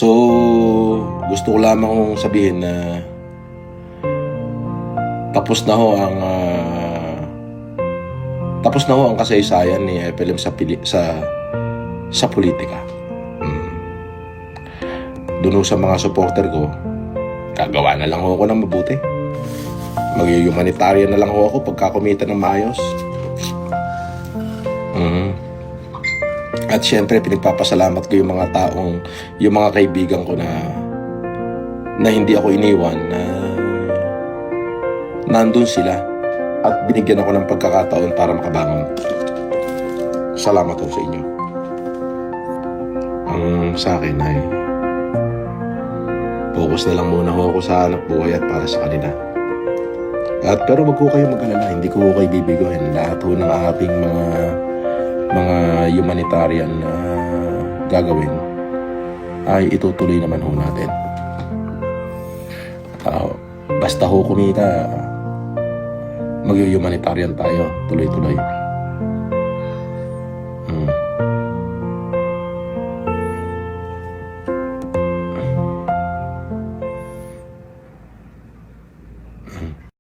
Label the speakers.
Speaker 1: So, gusto ko lamang sabihin na tapos na ho ang kasaysayan ni FLM sa politika. Doon sa mga supporter ko, gagawa na lang ho ako ng mabuti. Mag-humanitarian na lang ho ako pagka kumita ng maayos. At syempre, pinagpapasalamat ko yung mga kaibigan ko na hindi ako iniwan, na nandun sila at binigyan ako ng pagkakataon para makabangon. Salamat po sa inyo. Ang sa akin ay focus na lang muna ako sa anak buhay at para sa kanila. Pero wag ko kayo mag-alala, hindi ko kayo bibiguin. Lahat ho ng ating mga humanitarian na gagawin ay itutuloy naman ho natin. Basta ho kumita, mag-humanitarian tayo tuloy-tuloy.